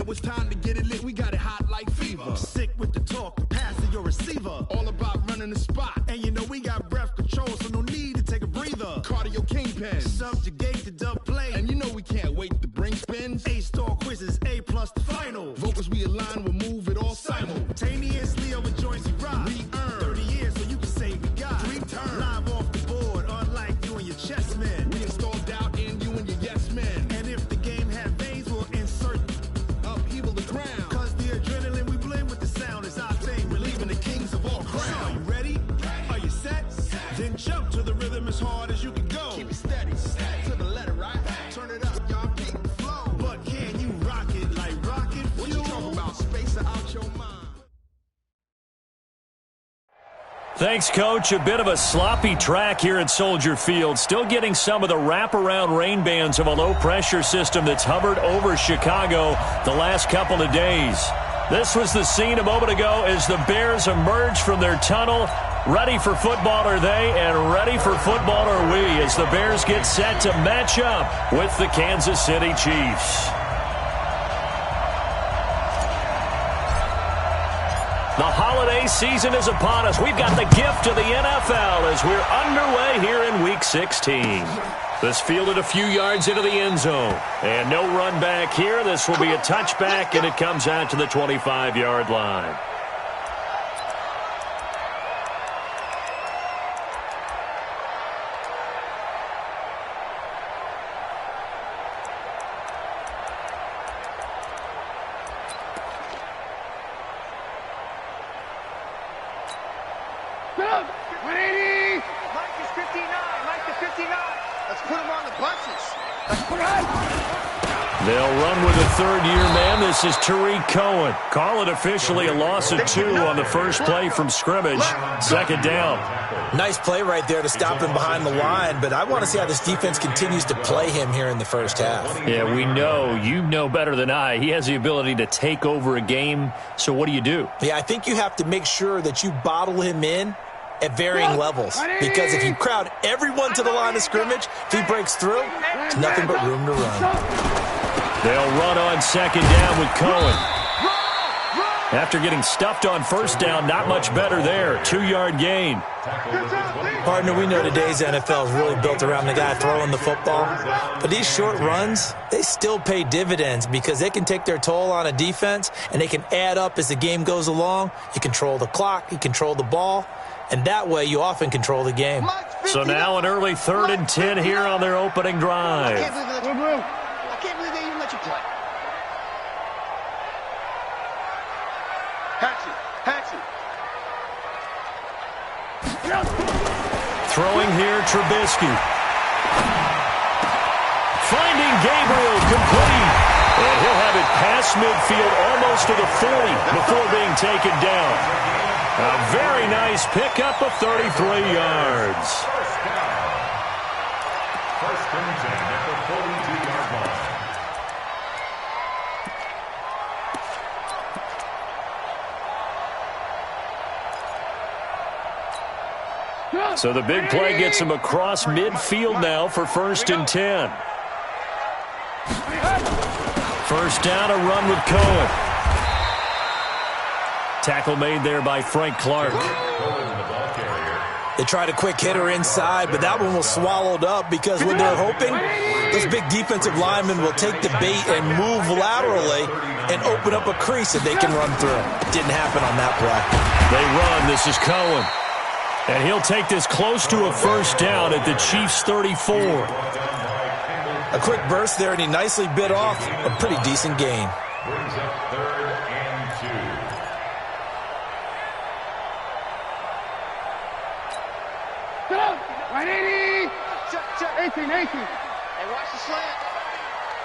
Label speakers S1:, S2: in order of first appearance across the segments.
S1: it was time to get it lit, we got it hot like fever.
S2: I'm sick with the talk, the pass to your receiver.
S1: All about running the spot.
S2: And you know we got breath control, so no need to take a breather.
S1: Cardio kingpin.
S2: Subjugate the dub play.
S1: And you know we can't wait to bring spins.
S2: A-star quizzes, A+ the final.
S1: Vocals we align, we'll move it all
S2: simultaneously over joints we rock.
S1: We earn
S2: 30 years so you can say we got
S1: 3 turns.
S2: Live off the board, unlike you and your chess men.
S1: We install doubt in you and your yes men.
S2: And if the game had veins, we'll insert
S1: upheaval the crown.
S2: Cause the adrenaline we blend with the sound is our thing.
S1: Relieving the kings of all crowns.
S2: So are you ready? Are you set? Then jump to the rhythm as hard as you can go.
S1: Keep it steady, to the letter, right? Turn it up, y'all, keep the flow.
S2: But can you rock it like rocket fuel?
S1: What you talking about? Space out your mind.
S3: Thanks, Coach. A bit of a sloppy track here at Soldier Field. Still getting some of the wraparound rain bands of a low-pressure system that's hovered over Chicago the last couple of days. This was the scene a moment ago as the Bears emerged from their tunnel. Ready for football are they, and ready for football are we as the Bears get set to match up with the Kansas City Chiefs. The holiday season is upon us. We've got the gift of the NFL as we're underway here in Week 16. This fielded a few yards into the end zone. And no run back here. This will be a touchback, and it comes out to the 25-yard line. They'll run with a third-year man. This is Tariq Cohen. Call it officially a loss of 2 on the first play from scrimmage. Second down.
S4: Nice play right there to stop him behind the line, but I want to see how this defense continues to play him here in the first half.
S3: Yeah, we know. You know better than I. He has the ability to take over a game, so what do you do?
S4: Yeah, I think you have to make sure that you bottle him in at varying levels, because if you crowd everyone to the line of scrimmage, if he breaks through, there's nothing but room to run.
S3: They'll run on second down with Cohen. After getting stuffed on first down, not much better there. 2-yard gain.
S4: Partner, we know today's NFL is really built around the guy throwing the football. But these short runs, they still pay dividends because they can take their toll on a defense, and they can add up as the game goes along. You control the clock, you control the ball, and that way you often control the game.
S3: So now an early 3rd and 10 here on their opening drive.
S5: I can't believe they even let you play. Hatchet.
S3: Throwing here, Trubisky. Finding Gabriel complete. And he'll have it past midfield almost to the 40 before being taken down. A very nice pickup of 33 yards.
S6: First and 10 at the 42-yard line.
S3: So the big play gets him across midfield now for 1st and 10. First down, a run with Cohen. Tackle made there by Frank Clark.
S4: They tried a quick hitter inside, but that one was swallowed up because when they're hoping, those big defensive linemen will take the bait and move laterally and open up a crease that they can run through. Didn't happen on that play.
S3: They run. This is Cohen. And he'll take this close to a first down at the Chiefs' 34.
S4: A quick burst there, and he nicely bit off a pretty decent gain.
S6: Brings up 3rd and 2.
S5: Right, 80. Check. 18. Hey, watch the slant.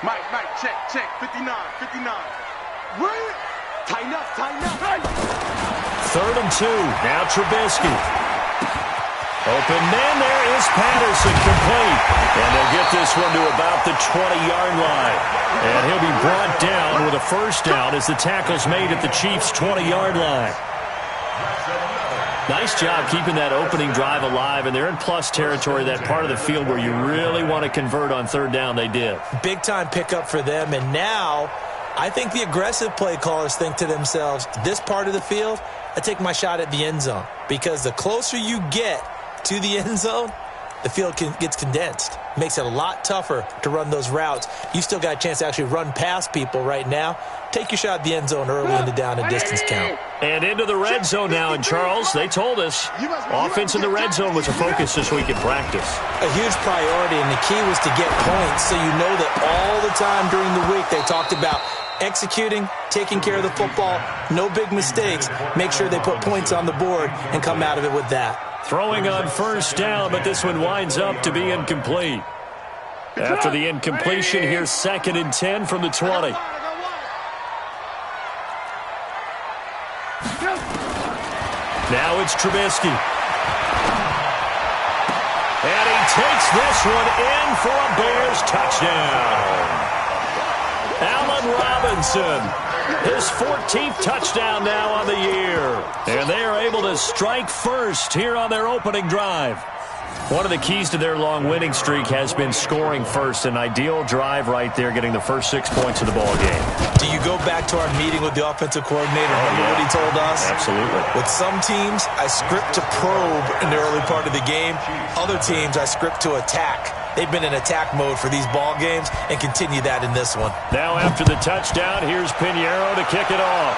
S5: Mike, check. 59. Run it. Tighten up.
S3: 3rd and 2. Now Trubisky. Open man, there is Patterson, complete. And they'll get this one to about the 20-yard line. And he'll be brought down with a first down as the tackle's made at the Chiefs' 20-yard line. Nice job keeping that opening drive alive, and they're in plus territory, that part of the field where you really want to convert on 3rd down. They did.
S4: Big-time pickup for them, and now I think the aggressive play callers think to themselves, this part of the field, I take my shot at the end zone. Because the closer you get to the end zone, the field gets condensed. Makes it a lot tougher to run those routes. You still got a chance to actually run past people right now. Take your shot at the end zone early in the down and distance count.
S3: And into the red zone now. And Charles, they told us offense in the red zone was a focus this week in practice.
S4: A huge priority, and the key was to get points. So you know that all the time during the week they talked about executing, taking care of the football, no big mistakes. Make sure they put points on the board and come out of it with that.
S3: Throwing on first down, but this one winds up to be incomplete. After the incompletion, here's 2nd and 10 from the 20. Now it's Trubisky. And he takes this one in for a Bears touchdown. Allen Robinson. His 14th touchdown now on the year. And they are able to strike first here on their opening drive. One of the keys to their long winning streak has been scoring first. An ideal drive right there, getting the first 6 points of the ball game.
S4: Do you go back to our meeting with the offensive coordinator? Remember what he told us?
S3: Absolutely.
S4: With some teams, I script to probe in the early part of the game. Other teams, I script to attack. They've been in attack mode for these ball games and continue that in this one.
S3: Now after the touchdown, here's Pinheiro to kick it off.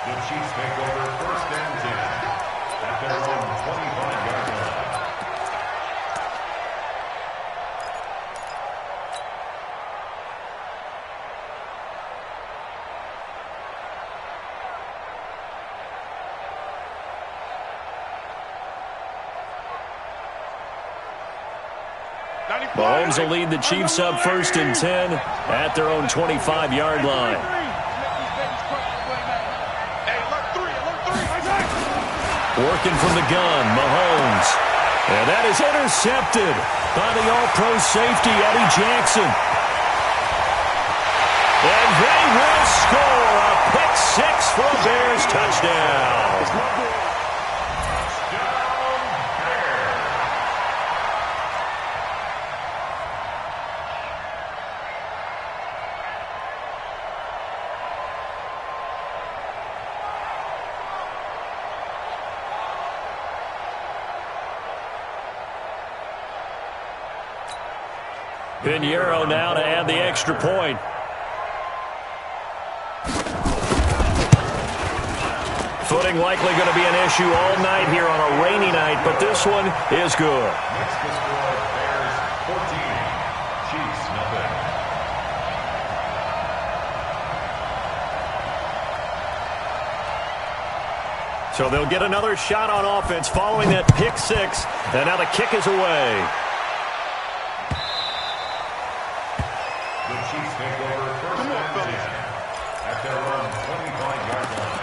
S6: The Chiefs take over 1st and 10 at their own 25-yard line.
S3: Mahomes will lead the Chiefs up 1st and 10 at their own 25-yard line. Working from the gun, Mahomes. And that is intercepted by the all-pro safety, Eddie Jackson. And they will score a pick 6 for a Bears touchdown. Pinheiro now to add the extra point. Footing likely going to be an issue all night here on a rainy night, but this one is good.
S6: Next to score, Bears 14, Chiefs nothing.
S3: So they'll get another shot on offense following that pick 6, and now the kick is away.
S6: The Chiefs take over 1st and 10 at their own 25-yard line.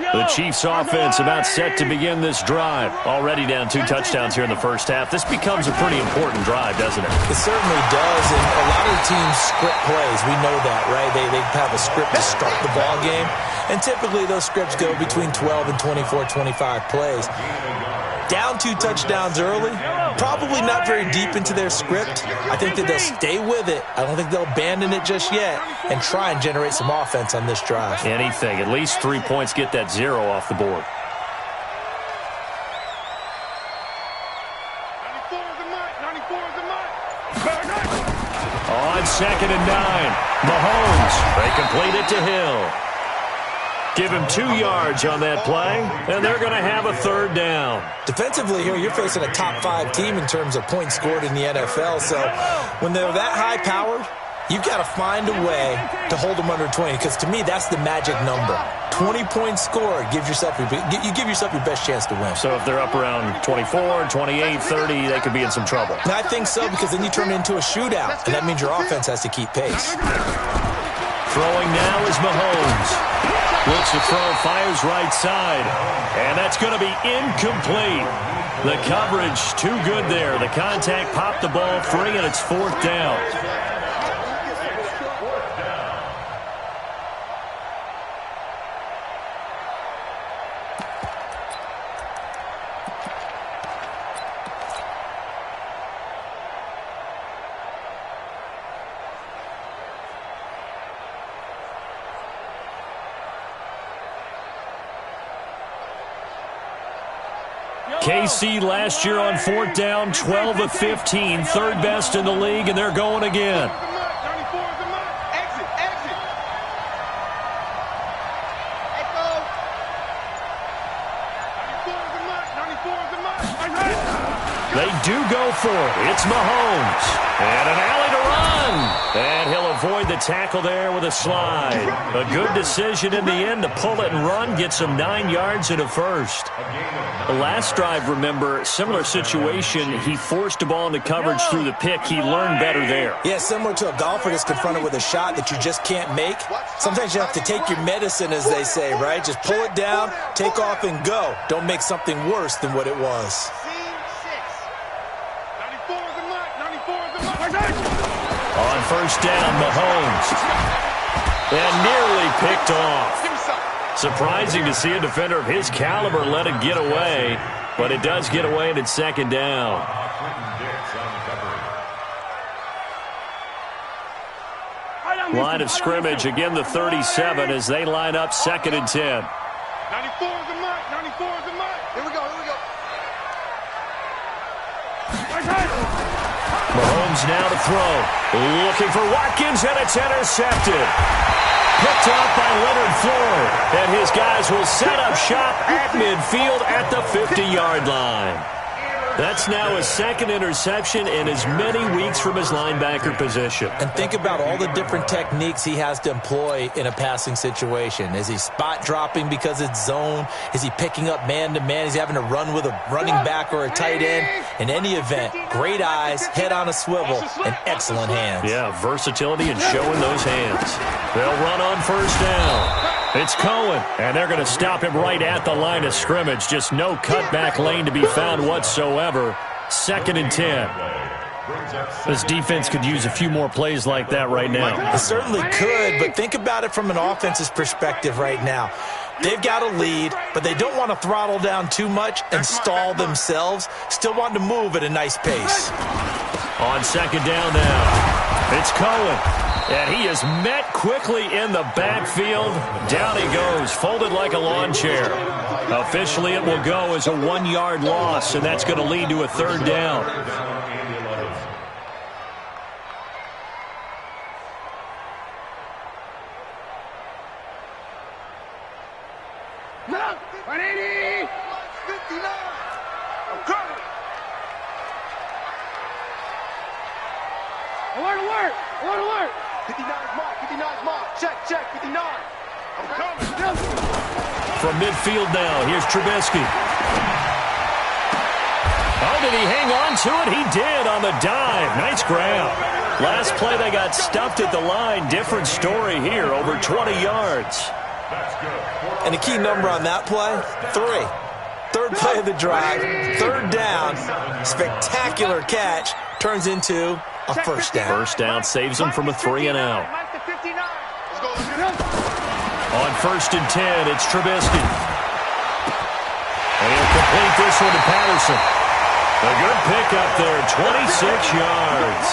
S3: The Chiefs offense about set to begin this drive. Already down 2 touchdowns here in the first half. This becomes a pretty important drive, doesn't it?
S4: It certainly does, and a lot of teams script plays. We know that, right? They have a script to start the ball game, and typically those scripts go between 12 and 24, 25 plays. Down 2 touchdowns early, probably not very deep into their script. I think that they'll stay with it. I don't think they'll abandon it just yet and try and generate some offense on this drive.
S3: Anything. At least 3 points, get that 0 off the board.
S5: 94 is the mark.
S3: On 2nd and 9, Mahomes. They complete it to Hill. Give him 2 yards on that play, and they're going to have a 3rd down.
S4: Defensively here, you're facing a top 5 team in terms of points scored in the NFL. So when they're that high-powered, you've got to find a way to hold them under 20, because to me, that's the magic number. 20 points scored, you give yourself your best chance to win.
S3: So if they're up around 24, 28, 30, they could be in some trouble.
S4: And I think so, because then you turn it into a shootout, and that means your offense has to keep pace.
S3: Throwing now is Mahomes. Looks to throw, fires right side. And that's going to be incomplete. The coverage too good there. The contact popped the ball free, and it's 4th down. KC last year on 4th down, 12 of 15, third best in the league, and they're going again. They do go for it. It's Mahomes. And an alley to run. And he'll avoid the tackle there with a slide. A good decision in the end to pull it and run. Gets him 9 yards and a first. The last drive, remember, similar situation. He forced the ball into coverage through the pick. He learned better there.
S4: Yeah, similar to a golfer that's confronted with a shot that you just can't make. Sometimes you have to take your medicine, as they say, right? Just pull it down, take off, and go. Don't make something worse than what it was.
S3: On first down, Mahomes. And nearly picked off. Surprising to see a defender of his caliber let it get away, but it does get away and it's second down. Line of scrimmage, again the 37 as they line up 2nd and 10.
S5: 94 is the mark, 94 is the mark. Here we go, here we go.
S3: Mahomes now to throw. Looking for Watkins, and it's intercepted. Picked off by Leonard Floyd. And his guys will set up shop at midfield at the 50-yard line. That's now his 2nd interception in as many weeks from his linebacker position.
S4: And think about all the different techniques he has to employ in a passing situation. Is he spot dropping because it's zone? Is he picking up man-to-man? Is he having to run with a running back or a tight end? In any event, great eyes, head on a swivel, and excellent hands.
S3: Yeah, versatility and showing those hands. They'll run on first down. It's Cohen, and they're going to stop him right at the line of scrimmage. Just no cutback lane to be found whatsoever. 2nd and 10. This defense could use a few more plays like that right now.
S4: It certainly could, but think about it from an offense's perspective right now. They've got a lead, but they don't want to throttle down too much and stall themselves. Still want to move at a nice pace.
S3: On 2nd down now, it's Cohen. And he is met quickly in the backfield. Down he goes, folded like a lawn chair. Officially, it will go as a 1-yard loss, and that's going to lead to a 3rd down.
S5: No, 180, 59. I'm coming. Alert, alert, alert. 59's mark, 59's mark. Check, 59. I'm coming.
S3: From midfield now, here's Trubisky. Oh, did he hang on to it? He did on the dive. Nice grab. Last play, they got stuffed at the line. Different story here, over 20 yards.
S4: And the key number on that play, 3. Third play of the drive, 3rd down, spectacular catch, turns into a first down.
S3: First down saves him from a 3 and out. On 1st and 10, it's Trubisky. And he'll complete this one to Patterson. A good pickup there, 26 yards.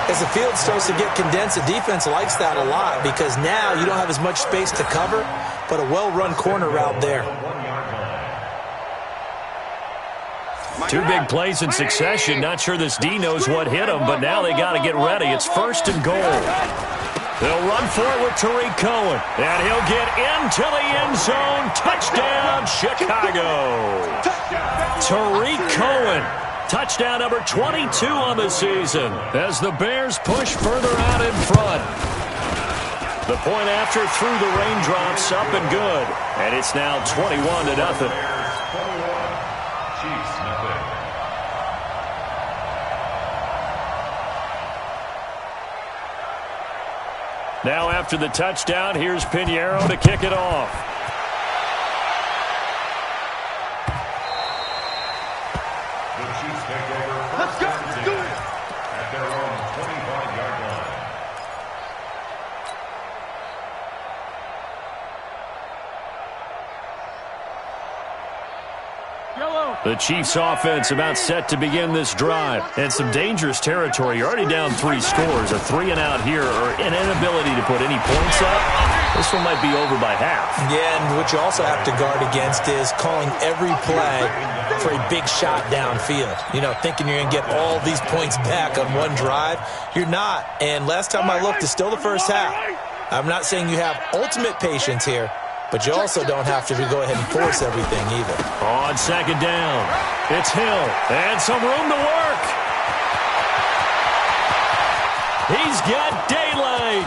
S4: As the field starts to get condensed, the defense likes that a lot because now you don't have as much space to cover, but a well-run corner route there.
S3: 2 big plays in succession. Not sure this D knows what hit him, but now they got to get ready. It's 1st and goal. They'll run for it with Tariq Cohen, and he'll get into the end zone. Touchdown, Chicago. Tariq Cohen, touchdown number 22 on the season as the Bears push further out in front. The point after through the raindrops, up and good, and it's now 21-0. Now after the touchdown, here's Pinheiro to kick it off.
S6: The Chiefs take over. Let's go. Let's do it. At their own 25-yard line.
S3: The Chiefs offense about set to begin this drive. And some dangerous territory. You're already down 3 scores. A 3-and-out here or an inability to put any points up. This one might be over by half.
S4: Yeah, and what you also have to guard against is calling every play for a big shot downfield. You know, thinking you're going to get all these points back on one drive. You're not. And last time I looked, it's still the first half. I'm not saying you have ultimate patience here, but you also don't have to go ahead and force everything either.
S3: On second down, it's Hill, and some room to work. He's got daylight.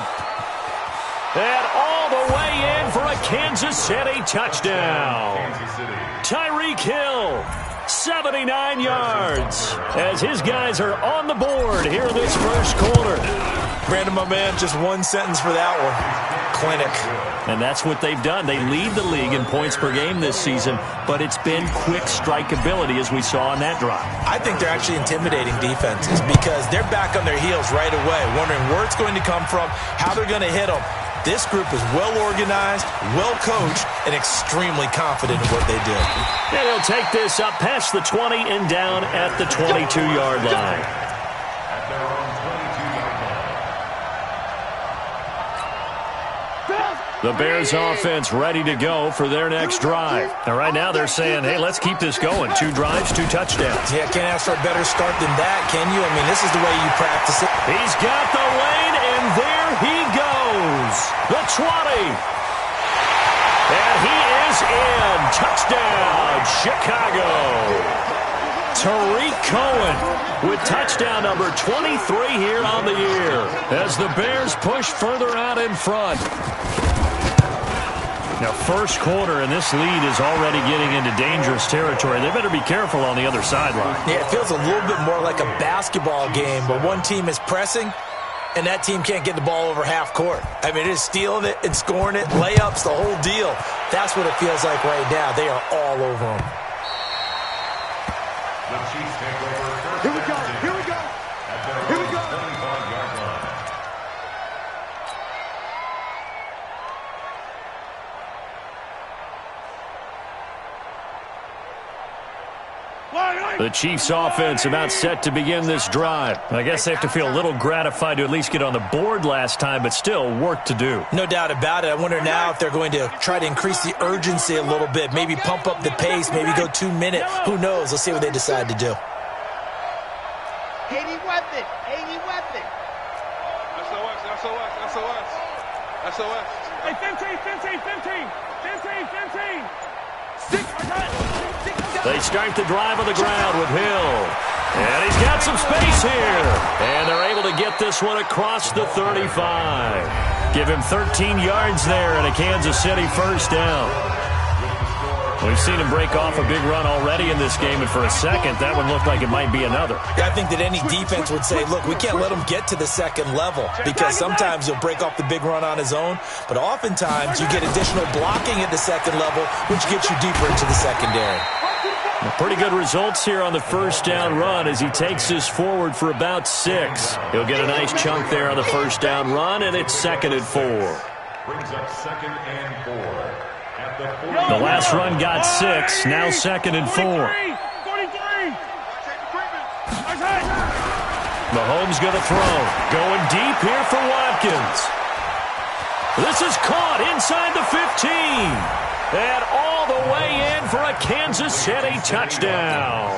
S3: And all the way in for a Kansas City touchdown. Tyreek Hill, 79 yards, as his guys are on the board here in this first quarter.
S4: Brandon, my man, just one sentence for that one. Clinic.
S3: And that's what they've done. They lead the league in points per game this season, but it's been quick strikeability as we saw on that drive.
S4: I think they're actually intimidating defenses because they're back on their heels right away, wondering where it's going to come from, how they're going to hit them. This group is well organized, well coached, and extremely confident in what they do.
S3: And he'll take this up past the 20 and down at the 22-yard line.
S6: At their own 22-yard line.
S3: The Bears offense ready to go for their next drive. And right now they're saying, hey, let's keep this going. 2 drives, 2 touchdowns.
S4: Yeah, can't ask for a better start than that, can you? I mean, this is the way you practice it.
S3: He's got the lane, and there he goes. The 20. And he is in. Touchdown, Chicago. Tariq Cohen with touchdown number 23 here on the year as the Bears push further out in front. Now, first quarter, and this lead is already getting into dangerous territory. They better be careful on the other sideline.
S4: Yeah, it feels a little bit more like a basketball game where one team is pressing and that team can't get the ball over half court. I mean, it is stealing it and scoring it, layups, the whole deal. That's what it feels like right now. They are all over them.
S6: The Chiefs take over first.
S5: Here we go. Here we go.
S6: At their
S5: Here we
S6: own
S5: go.
S6: 25-yard line.
S3: The Chiefs offense about set to begin this drive. I guess they have to feel a little gratified to at least get on the board last time, but still work to do.
S4: No doubt about it. I wonder now if they're going to try to increase the urgency a little bit, maybe pump up the pace, maybe go 2-minute. Who knows? Let's see what they decide to do.
S5: 80 weapon. 80 weapon.
S7: SOS, SOS, SOS. SOS.
S5: Hey, 15. 6.
S3: They start the drive on the ground with Hill. And he's got some space here. And they're able to get this one across the 35. Give him 13 yards there and a Kansas City first down. We've seen him break off a big run already in this game, and for a second, that one looked like it might be another.
S4: I think that any defense would say, look, we can't let him get to the second level because sometimes he'll break off the big run on his own, but oftentimes you get additional blocking at the second level, which gets you deeper into the secondary.
S3: Pretty good results here on the first down run as he takes this forward for about 6. He'll get a nice chunk there on the first down run, and it's 2nd and 4.
S6: Brings up 2nd and 4. At the 40.
S3: The last run got 6, now 2nd and 4.
S5: 43.
S3: Mahomes going to throw. Going deep here for Watkins. This is caught inside the 15. And all the way in for a Kansas City touchdown.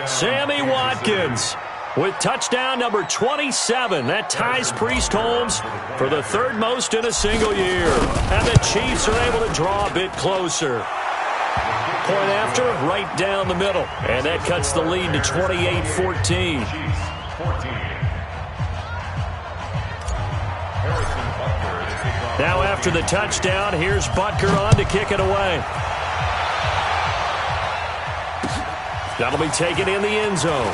S3: Sammy Watkins with touchdown number 27. That ties Priest Holmes for the 3rd most in a single year. And the Chiefs are able to draw a bit closer. Point after, right down the middle. And that cuts the lead to 28-14. Now after the touchdown, here's Butker on to kick it away. That'll be taken in the end zone.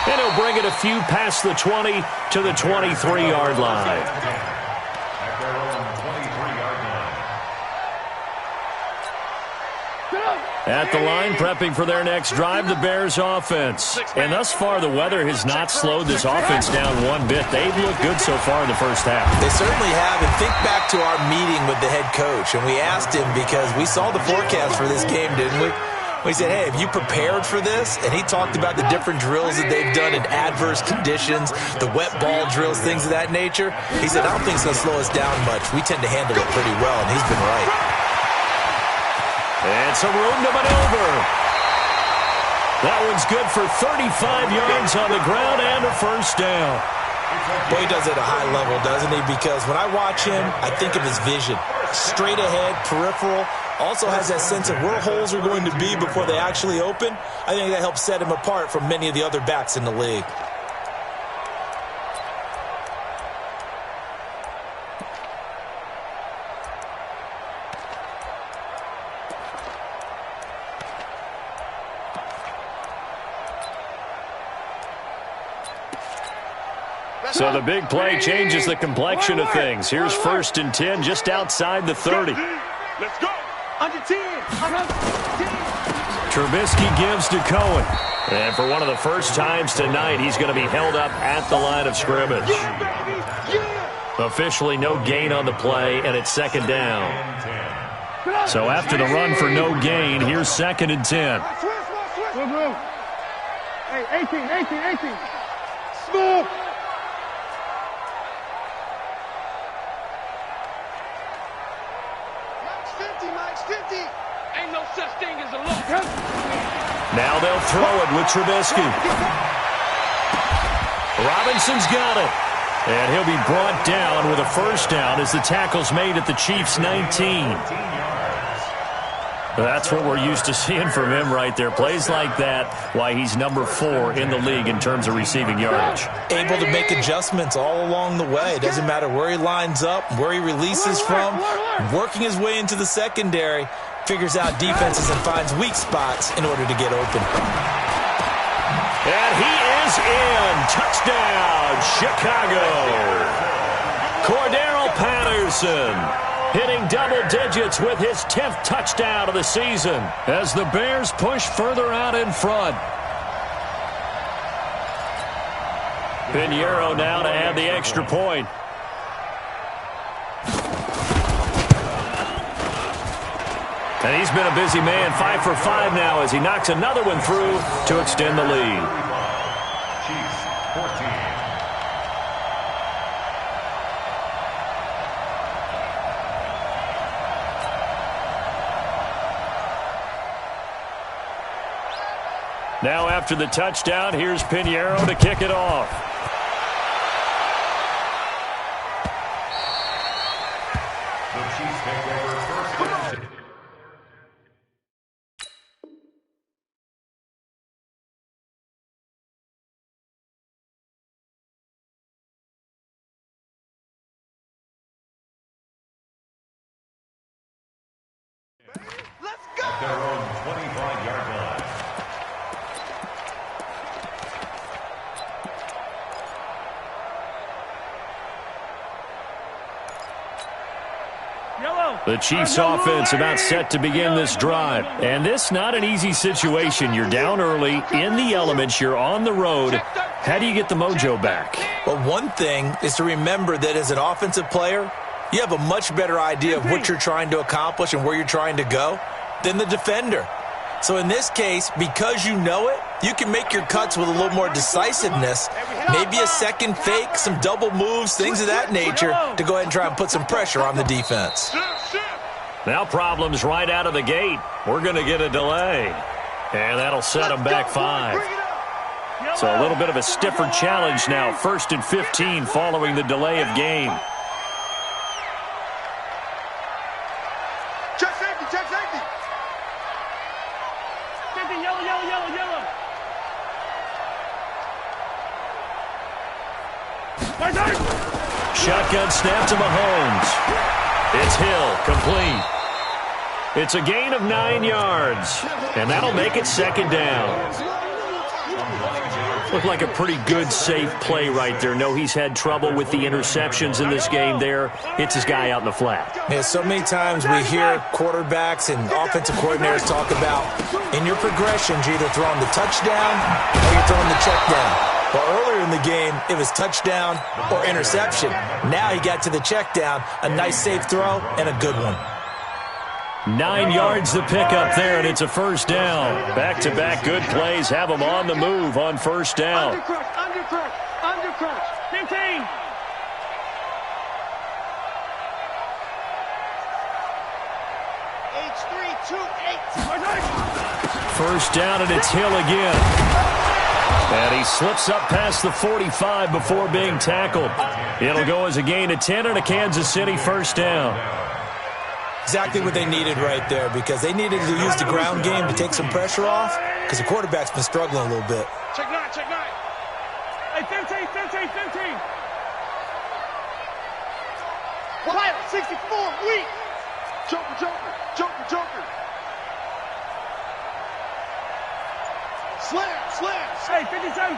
S3: And he'll bring it a few past the 20 to the 23-yard line.
S6: At their own 23-yard line.
S3: At the line, prepping for their next drive, the Bears offense. And thus far, the weather has not slowed this offense down one bit. They've looked good so far in the first half.
S4: They certainly have. And think back to our meeting with the head coach. And we asked him because we saw the forecast for this game, didn't we? We said, hey, have you prepared for this? And he talked about the different drills that they've done in adverse conditions, the wet ball drills, things of that nature. He said, I don't think it's going to slow us down much. We tend to handle it pretty well, and he's been right.
S3: And some room to maneuver. That one's good for 35 yards on the ground and a first down.
S4: Boy, he does it at a high level, doesn't he? Because when I watch him, I think of his vision. Straight ahead, peripheral. Also has that sense of where holes are going to be before they actually open. I think that helps set him apart from many of the other backs in the league.
S3: So the big play changes the complexion of things. Here's 1st and 10 just outside the 30.
S7: Let's go.
S5: Under 10. Under 10.
S3: Trubisky gives to Cohen. And for one of the first times tonight, he's going to be held up at the line of scrimmage. Officially no gain on the play, and it's 2nd down. So after the run for no gain, here's 2nd and 10.
S5: Hey, 18. Smooth.
S7: Ain't no such thing as a loss.
S3: Now they'll throw it with Trubisky. Robinson's got it. And he'll be brought down with a first down as the tackle's made at the Chiefs' 19. That's what we're used to seeing from him right there. Plays like that, why he's number 4 in the league in terms of receiving yardage.
S4: Able to make adjustments all along the way. It doesn't matter where he lines up, where he releases from. Working his way into the secondary, figures out defenses and finds weak spots in order to get open.
S3: And he is in. Touchdown, Chicago. Cordero Patterson hitting double digits with his 10th touchdown of the season as the Bears push further out in front. Pinheiro now to add the extra point. And he's been a busy man, 5 for 5 now as he knocks another one through to extend the lead.
S6: Chiefs 14.
S3: Now after the touchdown, here's Pinheiro to kick it off.
S6: The Chiefs take over 1st and 10.
S5: Let's go.
S6: At their own 25-yard line.
S3: The Chiefs offense about set to begin this drive. And this not an easy situation. You're down early, in the elements, you're on the road. How do you get the mojo back?
S4: Well, one thing is to remember that as an offensive player, you have a much better idea of what you're trying to accomplish and where you're trying to go than the defender. So in this case, because you know it, you can make your cuts with a little more decisiveness, maybe a second fake, some double moves, things of that nature, to go ahead and try and put some pressure on the defense.
S3: Now problems right out of the gate. We're going to get a delay. And that'll set them back 5. So a little bit of a stiffer challenge now. 1st and 15 following the delay of game.
S5: Check safety, check safety. Safety, yellow.
S3: Shotgun snap to Mahomes. It's Hill, complete. It's a gain of 9 yards, and that'll make it 2nd down. Looked like a pretty good, safe play right there. No, he's had trouble with the interceptions in this game there. Hits his guy out in the flat.
S4: Yeah, so many times we hear quarterbacks and offensive coordinators talk about in your progressions, you're either throwing the touchdown or you're throwing the check down. But earlier in the game, it was touchdown or interception. Now he got to the check down, a nice safe throw, and a good one.
S3: 9 yards the pickup there, and it's a first down. Back-to-back good plays have them on the move on first down.
S7: Undercrush. 15.
S3: First down, and it's Hill again. And he slips up past the 45 before being tackled. It'll go as a gain of 10 and a Kansas City first down.
S4: Exactly what they needed right there, because they needed to use the ground game to take some pressure off, because the quarterback's been struggling a little bit.
S7: Check nine. Hey, 15.
S5: Fire, 64, weak. Joker. Slam.
S7: Hey, 57.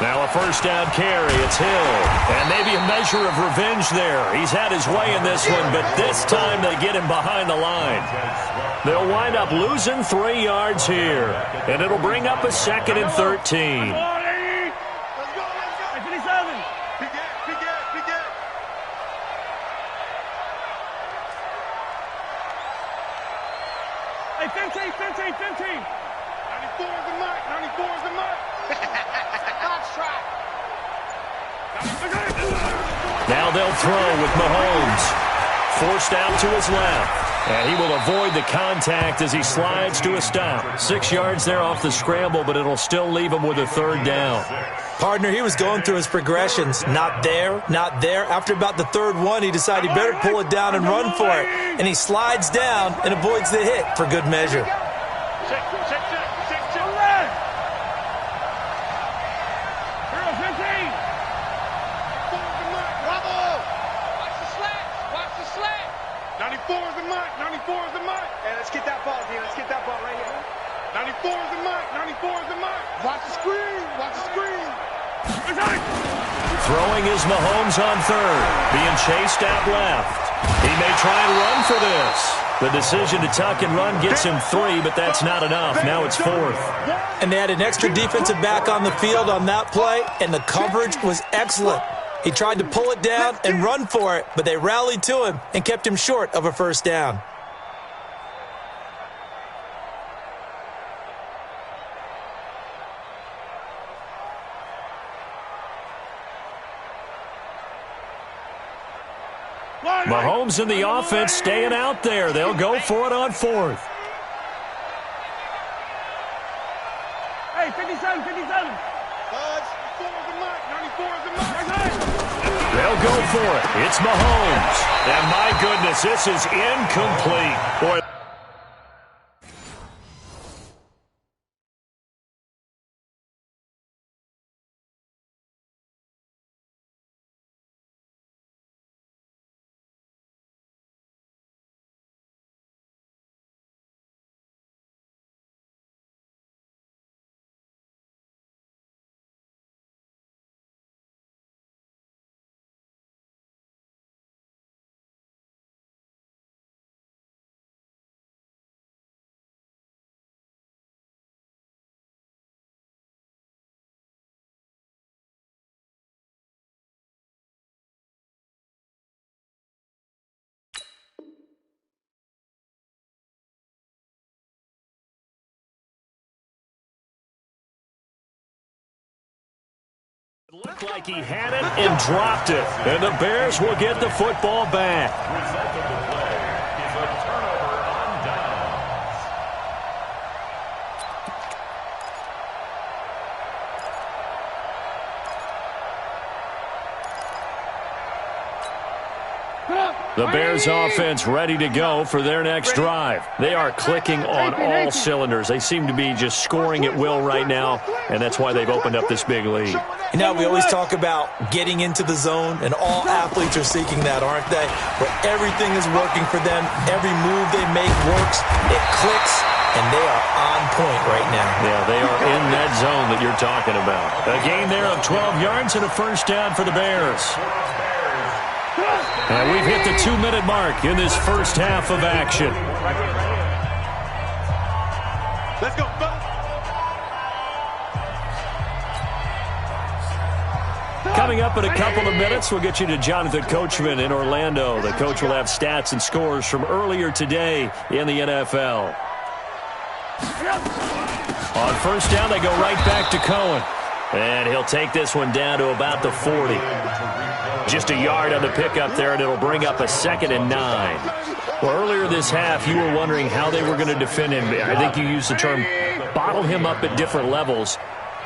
S3: Now a first down carry. It's Hill. And maybe a measure of revenge there. He's had his way in this one, but this time they get him behind the line. They'll wind up losing 3 yards here. And it'll bring up a 2nd and 13.
S7: Let's go. Hey, 57.
S5: Big gap.
S7: Hey, 15.
S5: 94 is the mark. Box try.
S3: Now they'll throw with Mahomes. Forced out to his left. And he will avoid the contact as he slides to a stop. 6 yards there off the scramble, but it'll still leave him with a third down.
S4: Partner, he was going through his progressions. Not there. After about the third one, he decided he better pull it down and run for it. And he slides down and avoids the hit for good measure.
S7: Check. Hero 15.
S5: Bravo.
S7: Watch the slant.
S5: 94 is the mark. Hey, let's get that ball, D. Let's get that ball right here. 94 is the mark. Watch the screen.
S3: Throwing is Mahomes on third. Being chased out left. He may try and run for this. The decision to tuck and run gets him 3, but that's not enough. Now it's 4th.
S4: And they had an extra defensive back on the field on that play, and the coverage was excellent. He tried to pull it down and run for it, but they rallied to him and kept him short of a first down.
S3: Mahomes and the offense staying out there. They'll go for it on 4th.
S7: Hey, 57.
S5: Buzz, 94 is the mark.
S3: They'll go for it. It's Mahomes. And my goodness, this is incomplete. Boy. Looked like he had it and dropped it. And the Bears will get the football back.
S6: Result of the play is a turnover on downs.
S3: The Bears offense ready to go for their next drive. They are clicking on all cylinders. They seem to be just scoring at will right now, and that's why they've opened up this big lead.
S4: You know, we always talk about getting into the zone, and all athletes are seeking that, aren't they? Where everything is working for them. Every move they make works. It clicks. and they are on point right now.
S3: Yeah, they are in that zone that you're talking about. A gain there of 12 yards and a first down for the Bears. And we've hit the 2-minute mark in this first half of action.
S5: Let's go, fellas.
S3: Coming up in a couple of minutes, we'll get you to Jonathan Coachman in Orlando. The coach will have stats and scores from earlier today in the NFL. On first down, they go right back to Cohen. And he'll take this one down to about the 40. Just a yard on the pickup there, and it'll bring up a 2nd and 9. Well, earlier this half, you were wondering how they were going to defend him. I think you used the term bottle him up at different levels.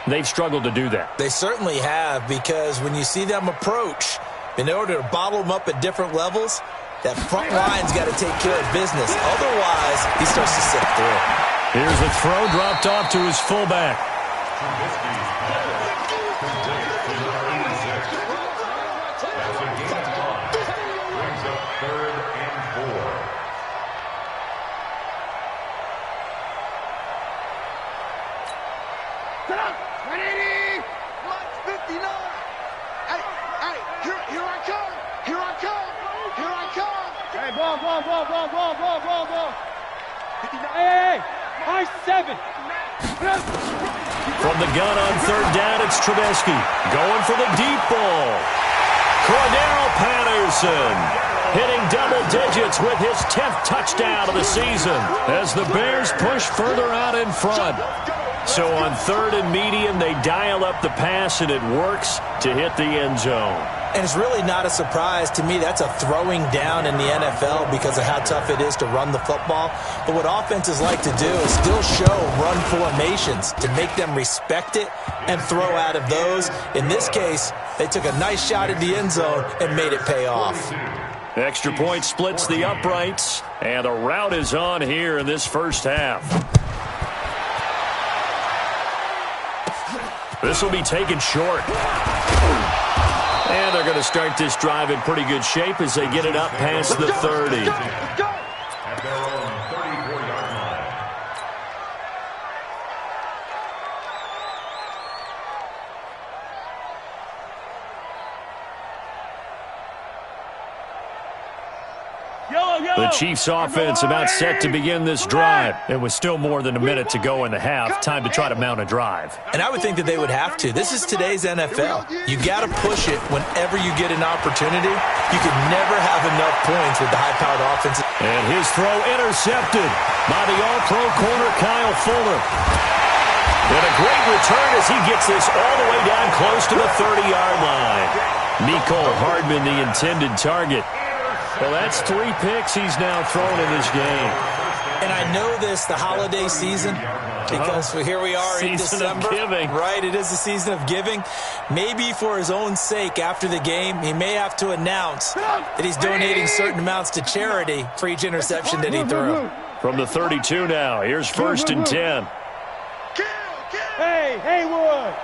S3: They've struggled to do that.
S4: They certainly have, because when you see them approach, in order to bottle them up at different levels, that front line's got to take care of business. Otherwise, he starts to slip through.
S3: Here's a throw dropped off to his fullback.
S7: Hey, high 7.
S3: From the gun on third down, it's Trubisky. Going for the deep ball. Cordero Patterson hitting double digits with his 10th touchdown of the season as the Bears push further out in front. So on third and medium, they dial up the pass, and it works to hit the end zone.
S4: And it's really not a surprise to me. That's a throwing down in the NFL because of how tough it is to run the football. But what offenses like to do is still show run formations to make them respect it and throw out of those. In this case, they took a nice shot at the end zone and made it pay off.
S3: Extra point splits the uprights, and the route is on here in this first half. This will be taken short. And they're going to start this drive in pretty good shape as they get it up past the 30.
S6: At their own 34-yard line.
S3: The Chiefs offense about set to begin this drive. It was still more than a minute to go in the half. Time to try to mount a drive.
S4: And I would think that they would have to. This is today's NFL. You got to push it whenever you get an opportunity. You could never have enough points with the high-powered offense.
S3: And his throw intercepted by the all-pro corner Kyle Fuller. And a great return as he gets this all the way down close to the 30-yard line. Mecole Hardman, the intended target. Well, that's 3 picks he's now thrown in this game.
S4: And I know this, the holiday season, because here we are in December.
S3: Season of giving.
S4: Right, it is the season of giving. Maybe for his own sake after the game, he may have to announce that he's donating certain amounts to charity for each interception that he threw.
S3: From the 32 now, here's 1st and 10.
S7: Hey, Haywood.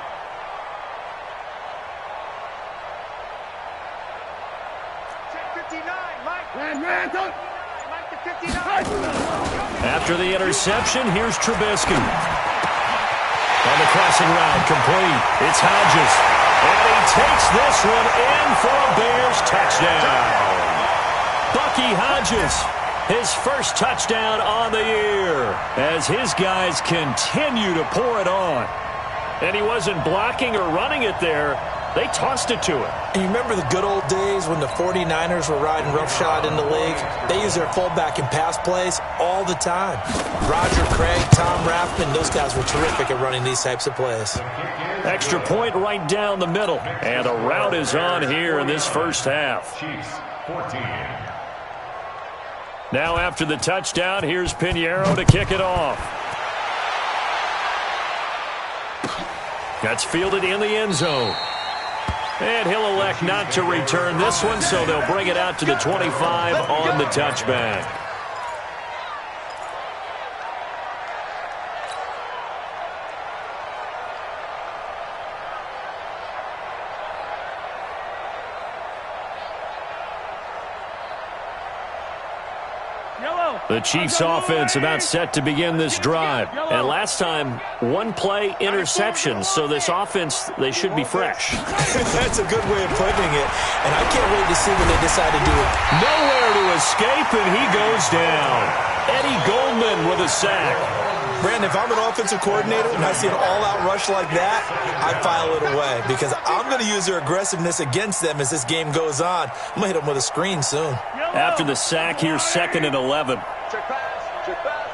S3: After the interception, here's Trubisky. On the crossing route, complete. It's Hodges. And he takes this one in for a Bears touchdown. Bucky Hodges, his first touchdown on the year, as his guys continue to pour it on. And he wasn't blocking or running it there. They tossed it to him.
S4: And you remember the good old days when the 49ers were riding roughshod in the league? They used their fullback in pass plays all the time. Roger Craig, Tom Rathman, those guys were terrific at running these types of plays.
S3: Extra point right down the middle. And a route is on here in this first half.
S6: Chiefs, 14.
S3: Now after the touchdown, here's Pinheiro to kick it off. That's fielded in the end zone. And he'll elect not to return this one, so they'll bring it out to the 25 on the touchback.
S7: Yellow.
S3: The Chiefs offense about set to begin this drive. And last time, one play interception. So this offense, they should be fresh.
S4: That's a good way of putting it. And I can't wait to see what they decide to do.
S3: Nowhere to escape, and he goes down. Eddie Goldman with a sack.
S4: Brandon, if I'm an offensive coordinator and I see an all-out rush like that, I file it away because I'm going to use their aggressiveness against them as this game goes on. I'm going to hit them with a screen soon.
S3: After the sack, here's 2nd and 11.
S5: Check pass. Check pass.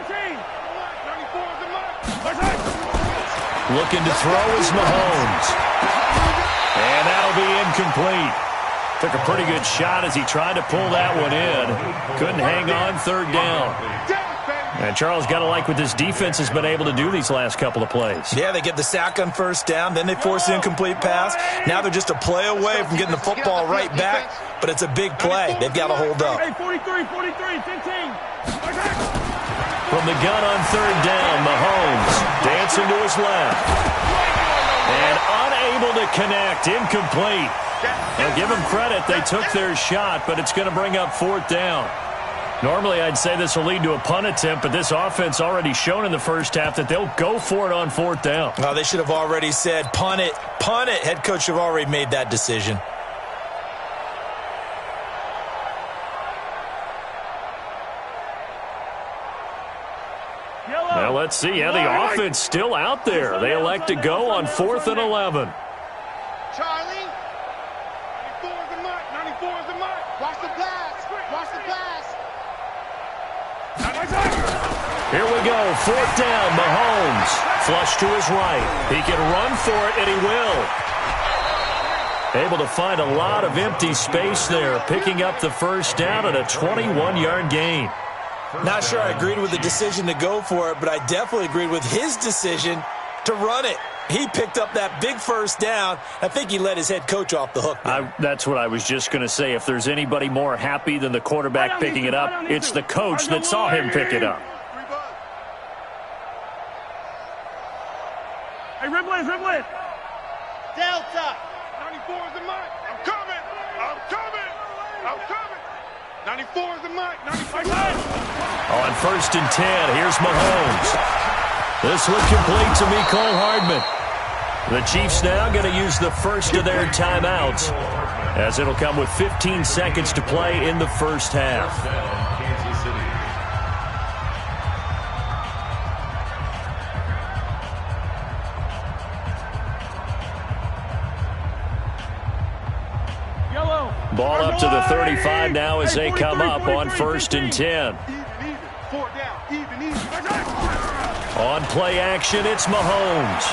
S5: 15. 94
S3: Looking to throw is Mahomes. And that'll be incomplete. Took a pretty good shot as he tried to pull that one in. Couldn't hang on 3rd down. And Charles, got to like what this defense has been able to do these last couple of plays.
S4: Yeah, they get the sack on 1st down, then they force the incomplete pass. Now they're just a play away from getting the football right back, but it's a big play. They've got to hold up.
S7: 43, 15.
S3: From the gun on 3rd down, Mahomes dancing to his left. And unable to connect, incomplete. Now give them credit, they took their shot, but it's going to bring up 4th down. Normally, I'd say this will lead to a punt attempt, but this offense already shown in the first half that they'll go for it on 4th down.
S4: Well, they should have already said, punt it, punt it. Head coach should have already made that decision.
S3: Well, let's see. Yeah, the offense still out there. They elect to go on 4th and 11.
S5: Charlie. 94 is the mark. 94 is the mark. Watch the pass. Watch the pass.
S3: Here we go, 4th down, Mahomes. Flush to his right. He can run for it, and he will. Able to find a lot of empty space there, picking up the 1st down and a 21-yard gain.
S4: Not sure I agreed with the decision to go for it, but I definitely agreed with his decision to run it. He picked up that big 1st down. I think he let his head coach off the hook.
S3: That's what I was just going to say. If there's anybody more happy than the quarterback picking it up, it's the coach that saw him pick it up.
S7: Hey, Riblet.
S5: Delta. 94 is the mark. I'm coming. 94 is the mark. 94.
S3: On 1st and 10, here's Mahomes. This one complete to Mecole Hardman. The Chiefs now going to use the first of their timeouts, as it'll come with 15 seconds to play in the first half. Ball up to the 35 now as they come up on 1st and 10. On play action, it's Mahomes.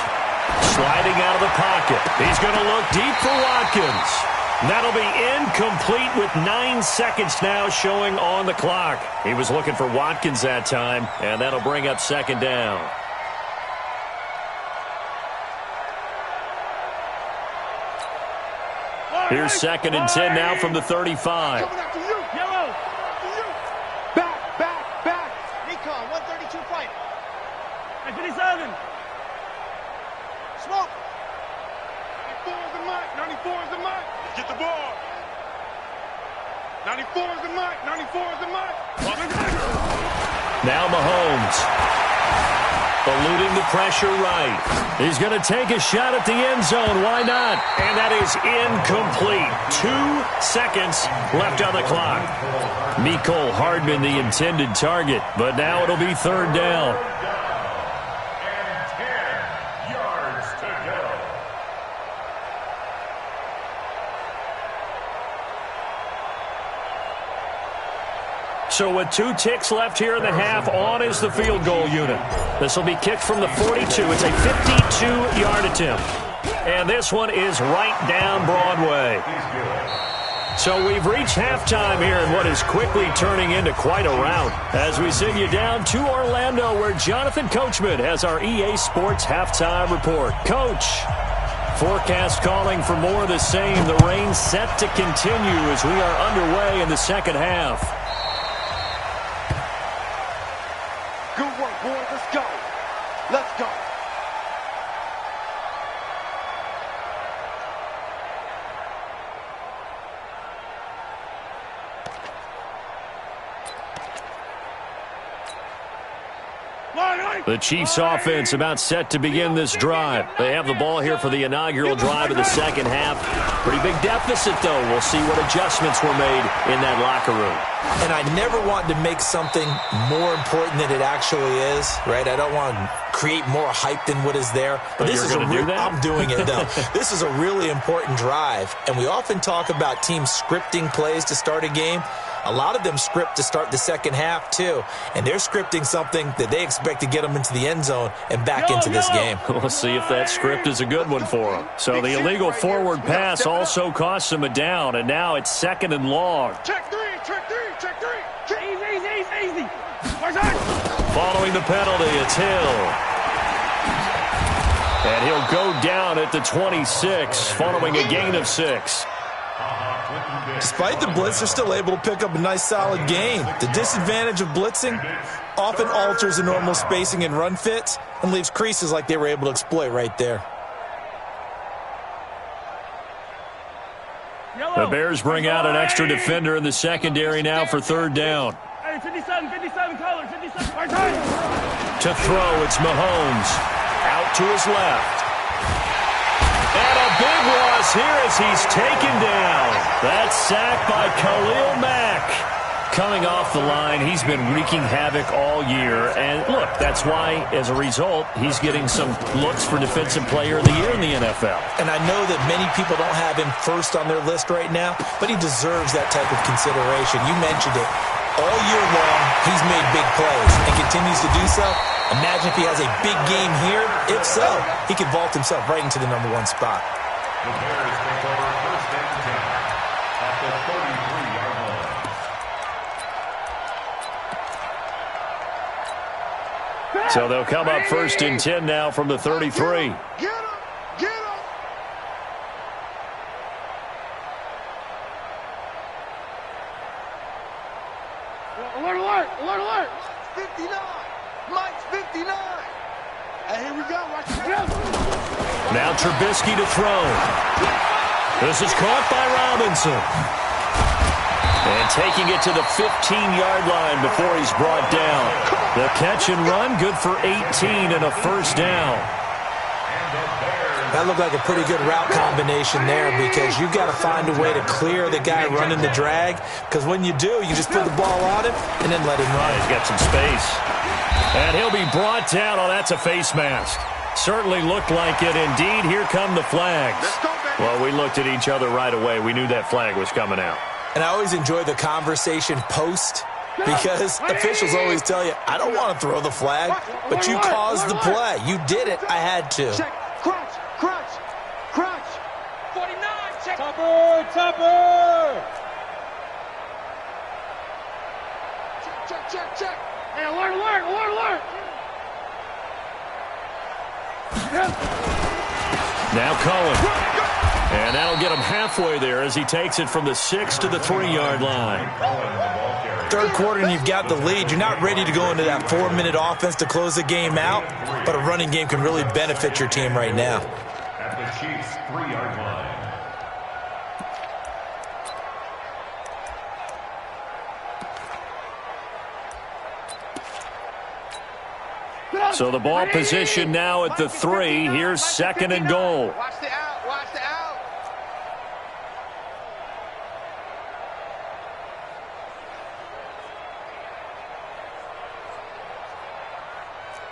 S3: Sliding out of the pocket. He's going to look deep for Watkins. That'll be incomplete with 9 seconds now showing on the clock. He was looking for Watkins that time, and that'll bring up 2nd down. Here's 2nd and 10 now from the 35.
S7: Yellow.
S5: Back. Recon, 132 fight.
S7: Hey, 57.
S5: Smoke. 94 is the mark. 94 is the mark. Let's get the ball. 94 is the mark. 94 is the mark.
S3: Now Mahomes. Eluding the pressure right. He's going to take a shot at the end zone. Why not? And that is incomplete. 2 seconds left on the clock. Mecole Hardman, the intended target, but now it'll be 3rd down.
S6: And 10 yards to go.
S3: So with 2 ticks left here in the half, on is the field goal unit. This will be kicked from the 42. It's a 52-yard attempt. And this one is right down Broadway. So we've reached halftime here in what is quickly turning into quite a rout. As we send you down to Orlando, where Jonathan Coachman has our EA Sports halftime report. Coach, forecast calling for more of the same. The rain set to continue as we are underway in the second half.
S5: Good work, boys. Let's go. Let's go.
S3: The Chiefs offense about set to begin this drive. They have the ball here for the inaugural drive of the second half. Pretty big deficit, though. We'll see what adjustments were made in that locker room.
S4: And I never want to make something more important than it actually is, right? I don't want to create more hype than what is there.
S3: But this is
S4: I'm doing it, though. This is a really important drive, and we often talk about teams scripting plays to start a game. A lot of them script to start the second half, too. And they're scripting something that they expect to get them into the end zone and back into this game.
S3: We'll see if that script is a good one for them. So the illegal forward pass also costs them a down, and now it's 2nd and long.
S5: Check three, check three, check three.
S7: Easy.
S3: Following the penalty, it's Hill. And he'll go down at the 26, following a gain of 6.
S4: Despite the blitz, they're still able to pick up a nice, solid gain. The disadvantage of blitzing often alters the normal spacing and run fits and leaves creases like they were able to exploit right there.
S3: The Bears bring out an extra defender in the secondary now for 3rd down.
S7: Hey, 57, color, 57.
S3: To throw, it's Mahomes. Out to his left. And a big loss here as he's taken down. That sack by Khalil Mack. Coming off the line, he's been wreaking havoc all year. And look, that's why, as a result, he's getting some looks for Defensive Player of the Year in the NFL.
S4: And I know that many people don't have him first on their list right now, but he deserves that type of consideration. You mentioned it. All year long, he's made big plays and continues to do so. Imagine if he has a big game here. If so, he could vault himself right into the number 1 spot.
S6: The Bears take over 1st and 10 at the 33-yard line.
S3: So they'll come up 1st and 10 now from the 33.
S5: Get him! Alert! 59! Mike's 59! And here we go. Watch it.
S3: Now Trubisky to throw. This is caught by Robinson. And taking it to the 15-yard line before he's brought down. The catch and run, good for 18 and a 1st down.
S4: That looked like a pretty good route combination there because you've got to find a way to clear the guy running the drag, because when you do, you just put the ball on him and then let him run.
S3: He's got some space. And he'll be brought down. Oh, that's a face mask. Certainly looked like it. Indeed, here come the flags. Well, we looked at each other right away. We knew that flag was coming out.
S4: And I always enjoy the conversation post, because officials always tell you, I don't want to throw the flag, but you caused the play. You did it. I had to.
S5: Check. Crunch. 49, check.
S7: Tupper.
S5: Check.
S7: Hey, alert.
S3: Now Cohen. And that'll get him halfway there as he takes it from the 6 to the 3-yard line.
S4: 3rd quarter and you've got the lead. You're not ready to go into that 4-minute offense to close the game out, but a running game can really benefit your team right now.
S6: At the Chiefs' 3-yard line.
S3: So the ball position now at the 3. Here's 2nd and goal.
S5: Watch the out.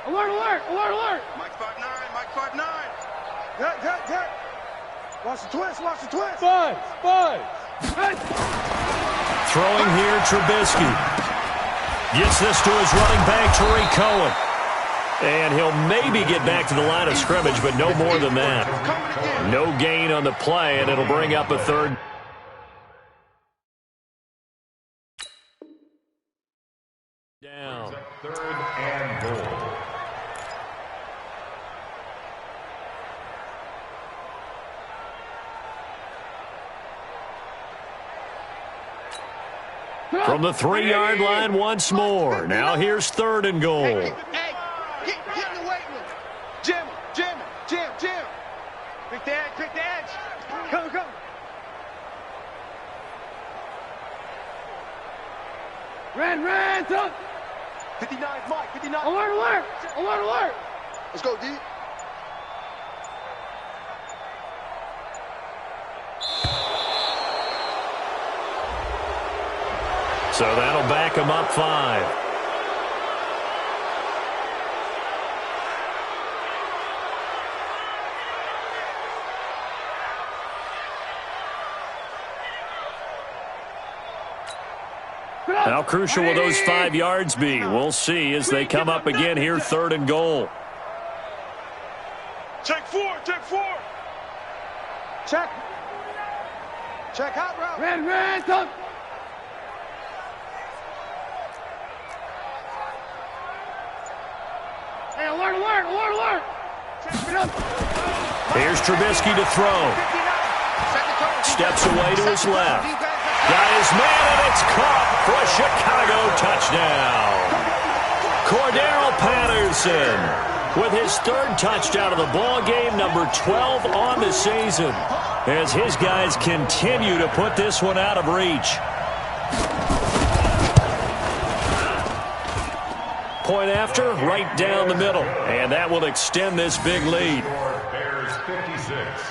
S5: Alert. Mike 5'9. Good. Watch the twist.
S7: Five.
S3: Throwing here, Trubisky. Gets this to his running back, Tariq Cohen. And he'll maybe get back to the line of scrimmage, but no more than that. No gain on the play, and it'll bring up a 3rd down.
S6: 3rd and goal.
S3: From the 3-yard line once more. Now here's 3rd and goal.
S5: Hey, get in the weight room. Jam. Pick the edge. Come.
S7: Ran, up.
S5: 59, Mike, 59.
S7: Alert, alert! Alert, alert!
S5: Let's go, D.
S3: So that'll back him up 5. How crucial will those 5 yards be? We'll see as they come up again here, 3rd and goal.
S5: Check 4, check 4. Check. Check hot route.
S7: Red, up! Hey, alert, alert, alert, alert! Check it up!
S3: Here's Trubisky to throw. Steps away to his left. Got his man, and it's caught for a Chicago touchdown. Cordero Patterson with his 3rd touchdown of the ball game, number 12 on the season, as his guys continue to put this one out of reach. Point after, right down the middle, and that will extend this big lead.
S6: Bears 56,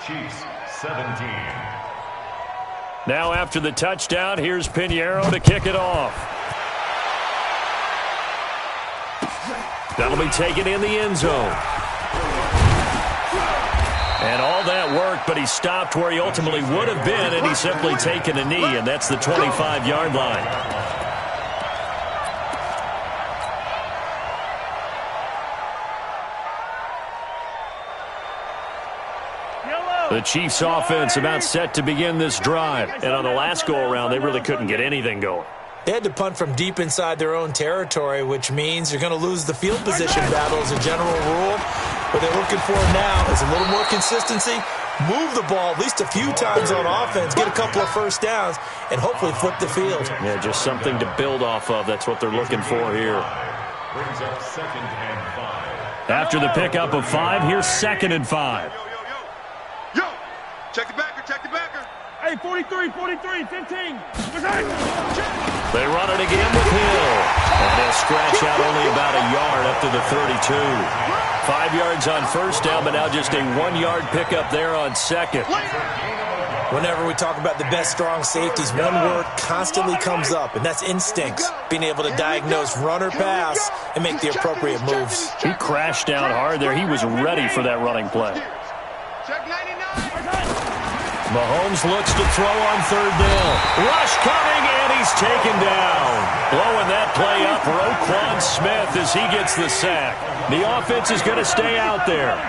S6: Chiefs 17.
S3: Now after the touchdown, here's Pinheiro to kick it off. That'll be taken in the end zone. And all that work, but he stopped where he ultimately would have been, and he's simply taken a knee, and that's the 25-yard line. The Chiefs offense about set to begin this drive. And on the last go-around, they really couldn't get anything going.
S4: They had to punt from deep inside their own territory, which means you're going to lose the field position battle as a general rule. What they're looking for now is a little more consistency, move the ball at least a few times on offense, get a couple of first downs, and hopefully flip the field.
S3: Yeah, just something to build off of. That's what they're looking for here.
S6: Brings up 2nd and 5.
S3: After the pickup of 5, here's 2nd and 5.
S5: Yo, check the backer, check the backer.
S7: Hey, 43, 43, 15.
S3: They run it again with Hill. And they'll scratch out only about a yard up to the 32. 5 yards on first down, but now just a 1-yard pickup there on 2nd.
S4: Whenever we talk about the best strong safeties, one word constantly comes up, and that's instincts. Being able to diagnose run or pass and make the appropriate moves.
S3: He crashed down hard there. He was ready for that running play.
S5: Check 99.
S3: Mahomes looks to throw on 3rd down. Rush coming, and he's taken down. Blowing that play up, Roquan Smith as he gets the sack. The offense is going to stay out there.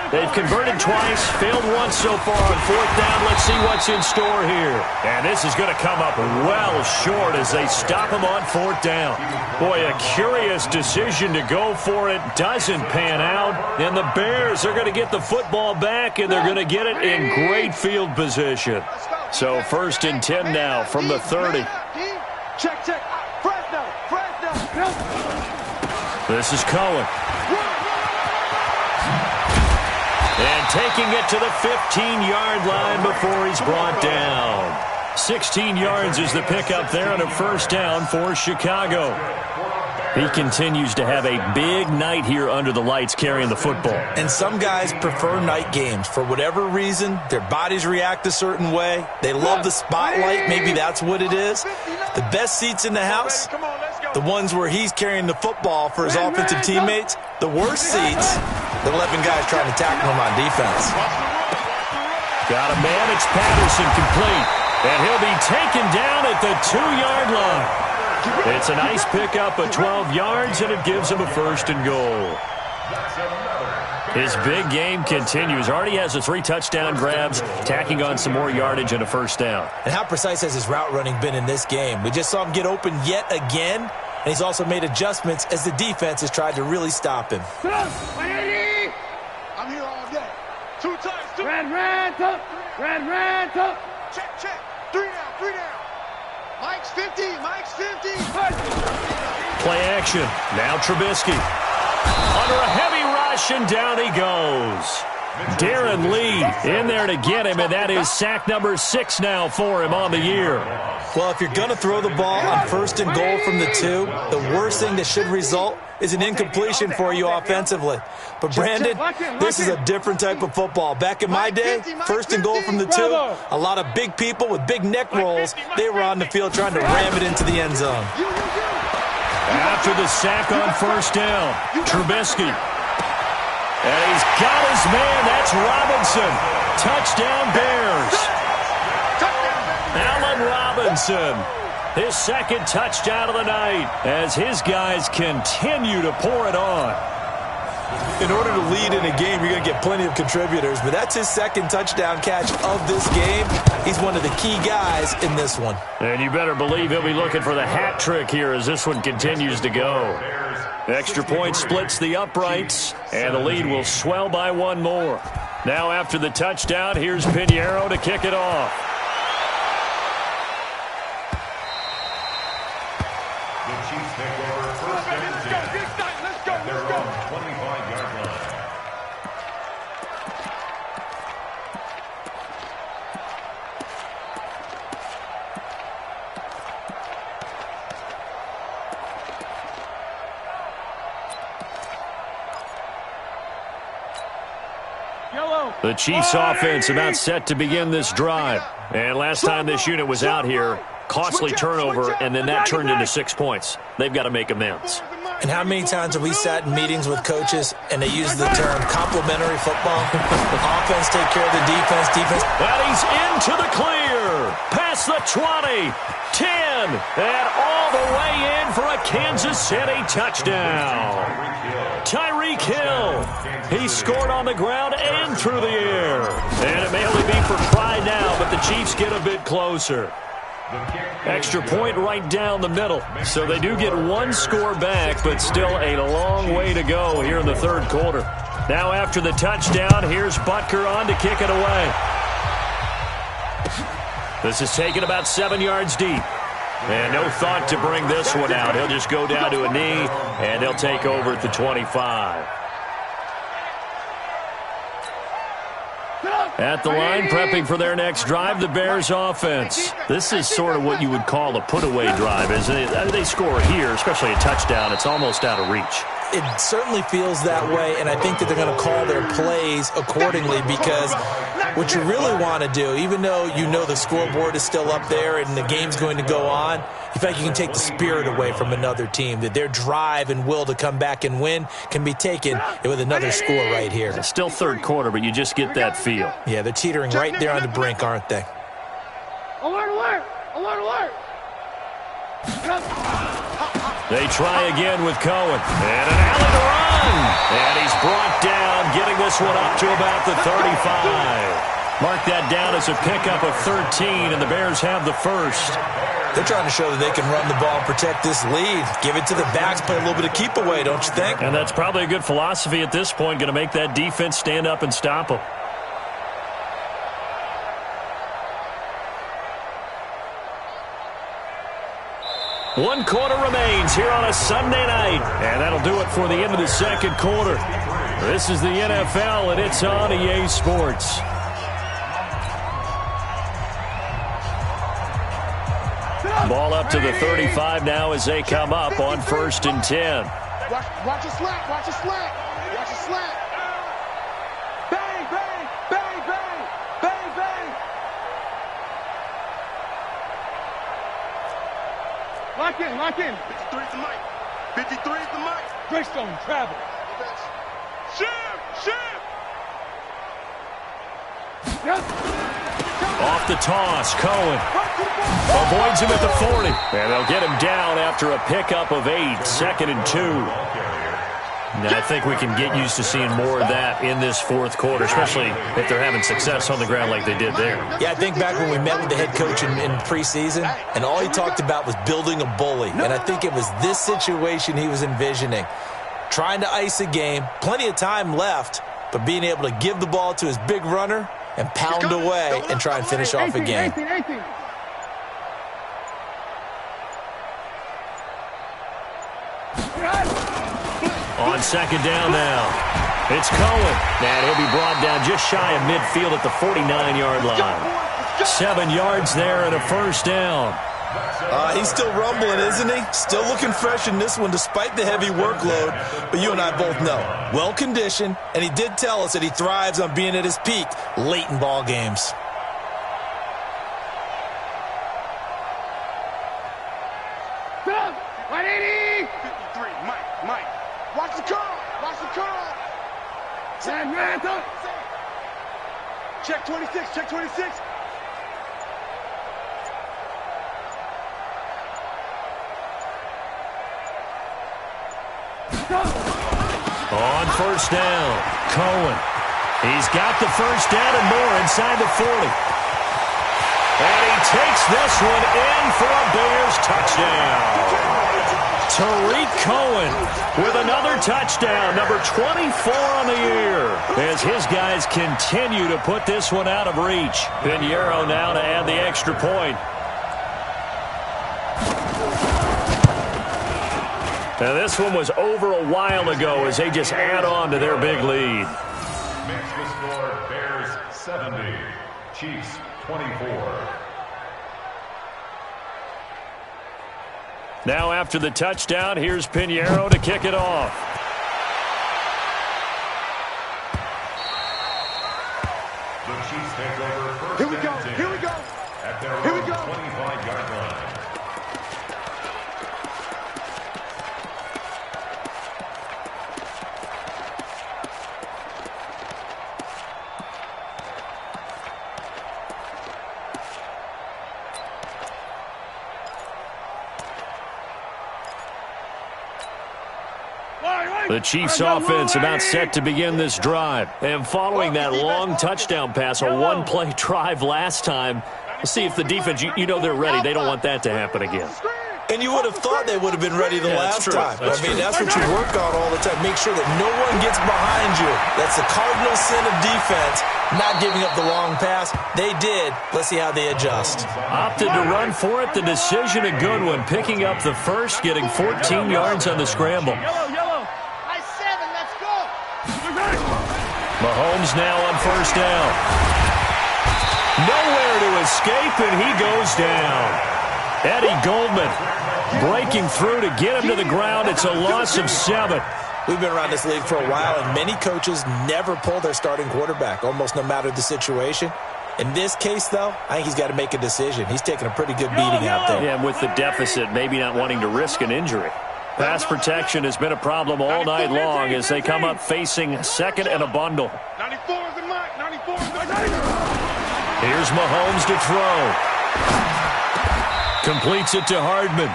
S3: They've converted twice, failed once so far on 4th down. Let's see what's in store here. And this is going to come up well short as they stop him on 4th down. Boy, a curious decision to go for it. Doesn't pan out. And the Bears are going to get the football back, and they're going to get it in great field position. So 1st and 10 now from the 30.
S5: Check, check. Fresno, Fresno.
S3: This is Cohen. And taking it to the 15-yard line before he's brought down. 16 yards is the pickup there on a 1st down for Chicago. He continues to have a big night here under the lights carrying the football.
S4: And some guys prefer night games. For whatever reason, their bodies react a certain way. They love the spotlight. Maybe that's what it is. The best seats in the house, the ones where he's carrying the football for his offensive teammates. The worst seats, the 11 guys trying to tackle him on defense.
S3: Got a man, it's Patterson complete. And he'll be taken down at the 2-yard line. It's a nice pickup of 12 yards, and it gives him a 1st and goal. His big game continues. Already has the 3 touchdown grabs, tacking on some more yardage and a 1st down.
S4: And how precise has his route running been in this game? We just saw him get open yet again, and he's also made adjustments as the defense has tried to really stop him.
S5: I'm here all day. 2 times, 2.
S7: Red, up. Red, up.
S5: Check, check. 3 down, 3 down. Mike's 50, Mike's 50.
S3: Play action. Now Trubisky. Under a heavy rush, and down he goes. Darren Lee in there to get him, and that is sack number 6 now for him on the year.
S4: Well, if you're going to throw the ball on 1st and goal from the 2, the worst thing that should result is an incompletion for you offensively. But, Brandon, this is a different type of football. Back in my day, 1st and goal from the 2, a lot of big people with big neck rolls, they were on the field trying to ram it into the end zone.
S3: After the sack on 1st down, Trubisky. And he's got his man. That's Robinson. Touchdown, Bears. Allen Robinson, his 2nd touchdown of the night as his guys continue to pour it on.
S4: In order to lead in a game, you're going to get plenty of contributors, but that's his 2nd touchdown catch of this game. He's one of the key guys in this one.
S3: And you better believe he'll be looking for the hat trick here as this one continues to go. Extra point splits the uprights, and the lead will swell by 1 more. Now after the touchdown, here's Pinheiro to kick it off.
S6: The Chiefs take over 1st and 10. At their own 25-yard line.
S3: The Chiefs offense about set to begin this drive. And last time this unit was out here, costly turnover, and then that turned into 6 points. They've got to make amends.
S4: And how many times have we sat in meetings with coaches and they use the term complementary football? Offense take care of the defense, defense.
S3: And he's into the clear. Past the 20, 10, and all the way in for a Kansas City touchdown. Tyreek Hill. He scored on the ground and through the air. And it may only be for pride now, but the Chiefs get a bit closer. Extra point right down the middle. So they do get 1 score back, but still a long way to go here in the 3rd quarter. Now after the touchdown, here's Butker on to kick it away. This is taken about 7 yards deep. And no thought to bring this one out. He'll just go down to a knee, and they'll take over at the 25. At the line, prepping for their next drive, the Bears offense. This is sort of what you would call a put-away drive, isn't it? They score here, especially a touchdown. It's almost out of reach.
S4: It certainly feels that way, and I think that they're going to call their plays accordingly because what you really want to do, even though you know the scoreboard is still up there and the game's going to go on, in fact, you can take the spirit away from another team, that their drive and will to come back and win can be taken with another score right here.
S3: It's still 3rd quarter, but you just get that feel.
S4: Yeah, they're teetering right there on the brink, aren't they?
S7: Alert, alert! Alert, alert!
S3: They try again with Cohen. And an alley to run. And he's brought down, getting this one up to about the 35. Mark that down as a pickup of 13, and the Bears have the 1st.
S4: They're trying to show that they can run the ball and protect this lead. Give it to the backs, play a little bit of keep away, don't you think?
S3: And that's probably a good philosophy at this point, going to make that defense stand up and stop them. One quarter remains here on a Sunday night. And that'll do it for the end of the 2nd quarter. This is the NFL, and it's on EA Sports. Ball up to the 35 now as they come up on 1st and 10.
S5: Watch a slant, watch a slant, watch a slant. Bang, bang, bang, bang, bang, bang.
S7: Lock in, lock in.
S5: 53 is the mic. 53 is the mic.
S7: Greystone, travel.
S5: Shift, shift.
S3: Off the toss, Cohen avoids him at the 40. And they'll get him down after a pickup of 8, 2nd and 2. Now, I think we can get used to seeing more of that in this 4th quarter, especially if they're having success on the ground like they did there.
S4: Yeah, I think back when we met with the head coach in preseason, and all he talked about was building a bully. And I think it was this situation he was envisioning. Trying to ice a game, plenty of time left, but being able to give the ball to his big runner and pound away and try and finish off a game.
S7: 18.
S3: On 2nd down now. It's Cohen. And he'll be brought down just shy of midfield at the 49-yard line. 7 yards there and a first down.
S4: He's still rumbling, isn't he? Still looking fresh in this one despite the heavy workload. But you and I both know, well-conditioned, and he did tell us that he thrives on being at his peak late in ball games.
S7: Stop! 180!
S5: 53, Mike. Watch the curl. Watch the curl. Check 26. Check 26.
S3: On first down, Cohen. He's got the first down and more inside the 40. And he takes this one in for a Bears touchdown. Tariq Cohen with another touchdown, number 24 on the year, as his guys continue to put this one out of reach. Pinheiro now to add the extra point. Now this one was over a while ago as they just add on to their big lead.
S6: Makes the score Bears 70, Chiefs 24.
S3: Now after the touchdown, here's Pinheiro to kick it off.
S6: The Chiefs take over first
S5: Here we go.
S6: and 10
S5: Here we go.
S6: at their
S5: Here we
S6: own
S5: go.
S6: 25-yard line.
S3: The Chiefs offense about set to begin this drive. And following that long touchdown pass, a one-play drive last time, we'll see if the defense, you know they're ready. They don't want that to happen again.
S4: And you would have thought they would have been ready the last time. That's what you work on all the time. Make sure that no one gets behind you. That's the cardinal sin of defense, not giving up the long pass. They did. Let's see how they adjust.
S3: Opted to run for it. The decision a good one. Picking up the first, getting 14 yards on the scramble.
S7: Yellow.
S5: High 7, let's go.
S3: Mahomes now on first down. Nowhere to escape, and he goes down. Eddie Goldman breaking through to get him to the ground. It's a loss of 7.
S4: We've been around this league for a while, and many coaches never pull their starting quarterback, almost no matter the situation. In this case, though, I think he's got to make a decision. He's taking a pretty good beating out there.
S3: Yeah, and with the deficit, maybe not wanting to risk an injury. Pass protection has been a problem all night long as they come up facing second and a bundle.
S5: 94 is the mark. 94 is the mark.
S3: Here's Mahomes to throw. Completes it to Hardman.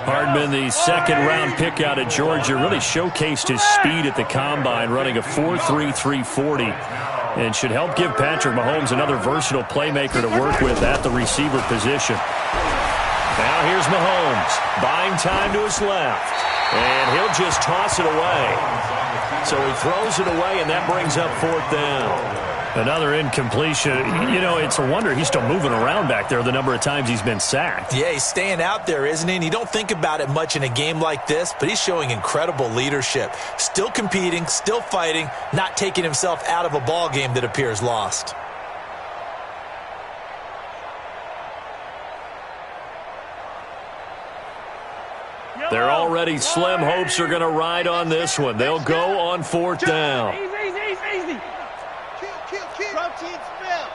S3: Hardman, the second-round pick out of Georgia, really showcased his speed at the combine, running a 4.3 340, and should help give Patrick Mahomes another versatile playmaker to work with at the receiver position. Now here's Mahomes, buying time to his left, and he'll just toss it away. So he throws it away, and that brings up fourth down. Another incompletion. You know, it's a wonder he's still moving around back there the number of times he's been sacked.
S4: Yeah, he's staying out there, isn't he? And you don't think about it much in a game like this, but he's showing incredible leadership. Still competing, still fighting, not taking himself out of a ball game that appears lost.
S3: They're already slim hopes are going to ride on this one. They'll go on fourth down.
S7: Easy.
S5: Protein spill.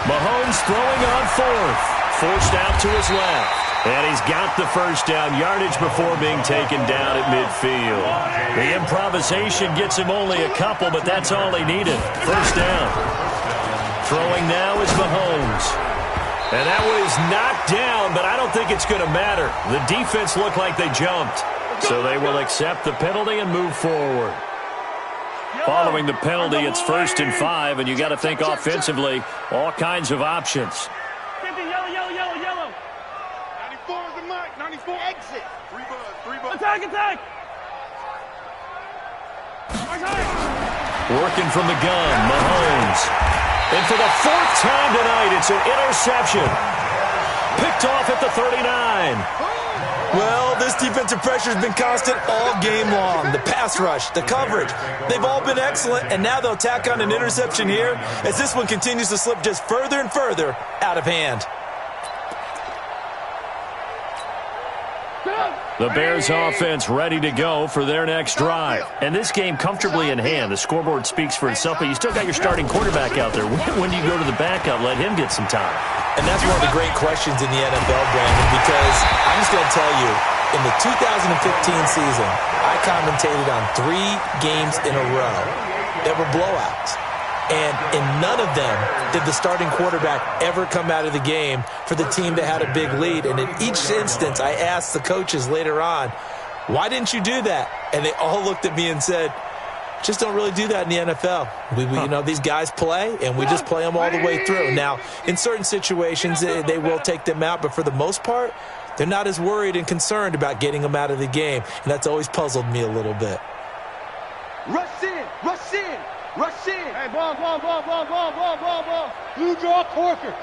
S3: Mahomes throwing on fourth. Forced out to his left. And he's got the first down yardage before being taken down at midfield. The improvisation gets him only a couple, but that's all he needed. First down. Throwing now is Mahomes. And that one is knocked down, but I don't think it's going to matter. The defense looked like they jumped. So they will accept the penalty and move forward. Following the penalty, it's 1st and 5, and you got to think offensively, all kinds of options.
S7: Yellow.
S5: 94 is the mark. 94. Exit. 3 buzz.
S7: Attack.
S3: Working from the gun, Mahomes. And for the 4th time tonight, it's an interception. Picked off at the 39.
S4: Well, this defensive pressure has been constant all game long. The pass rush, the coverage, they've all been excellent, and now they'll tack on an interception here as this one continues to slip just further and further out of hand.
S3: The Bears offense ready to go for their next drive. And this game comfortably in hand. The scoreboard speaks for itself, but you still got your starting quarterback out there. When do you go to the backup, let him get some time?
S4: And that's one of the great questions in the NFL, Brandon, because I'm just going to tell you, in the 2015 season, I commentated on 3 games in a row that were blowouts. And in none of them did the starting quarterback ever come out of the game for the team that had a big lead. And in each instance, I asked the coaches later on, why didn't you do that? And they all looked at me and said, just don't really do that in the NFL. You know, these guys play, and we just play them all the way through. Now, in certain situations, they will take them out, but for the most part, they're not as worried and concerned about getting them out of the game. And that's always puzzled me a little bit.
S5: Rush in, rush in, rush in.
S7: Hey, ball. Blue draw Corkers.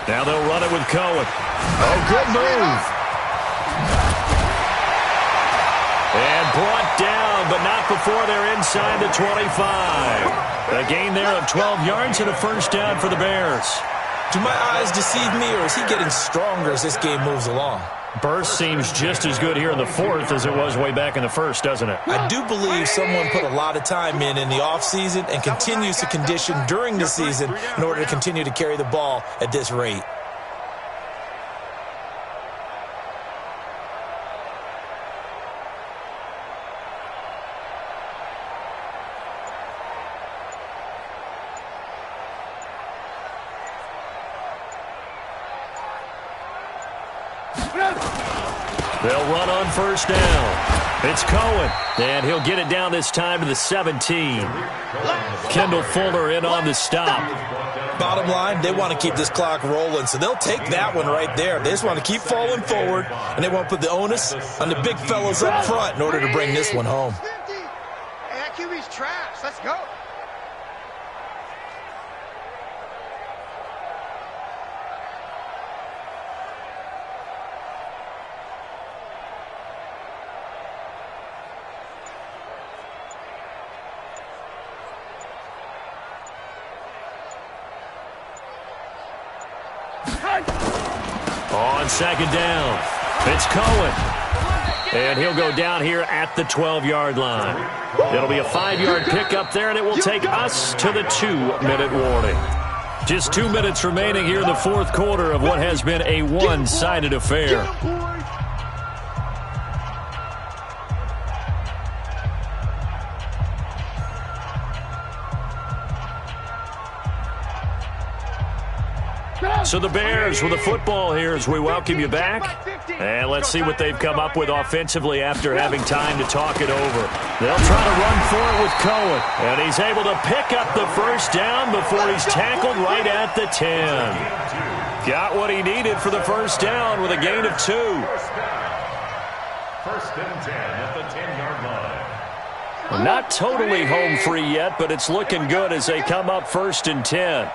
S3: Now they'll run it with Cohen. Oh, good move. And brought down, but not before they're inside the 25. A gain there of 12 yards and a first down for the Bears.
S4: Do my eyes deceive me, or is he getting stronger as this game moves along?
S3: Burst seems just as good here in the fourth as it was way back in the first, doesn't it?
S4: I do believe someone put a lot of time in the offseason and continues to condition during the season in order to continue to carry the ball at this rate.
S3: They'll run on first down. It's Cohen, and he'll get it down this time to the 17. Kendall Fuller in on the stop.
S4: Bottom line, they want to keep this clock rolling, so they'll take that one right there. They just want to keep falling forward, and they want to put the onus on the big fellas up front in order to bring this one home.
S5: Hey, that QB's trash. Let's go.
S3: On second down, it's Cohen. And he'll go down here at the 12-yard line. It'll be a 5-yard pickup there, and it will take us to the 2-minute warning. Just 2 minutes remaining here in the fourth quarter of what has been a one-sided affair. So the Bears with the football here as we welcome you back. And let's see what they've come up with offensively after having time to talk it over. They'll try to run for it with Cohen. And he's able to pick up the first down before he's tackled right at the 10. Got what he needed for the first down with a gain of 2.
S6: First and 10 at the 10-yard line.
S3: Not totally home free yet, but it's looking good as they come up first and 10.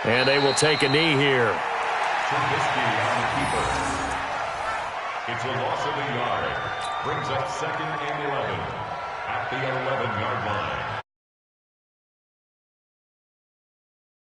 S3: And they will take a knee here.
S6: Trubisky on the keeper. It's a loss of a yard. Brings up second and 11 at the 11-yard line.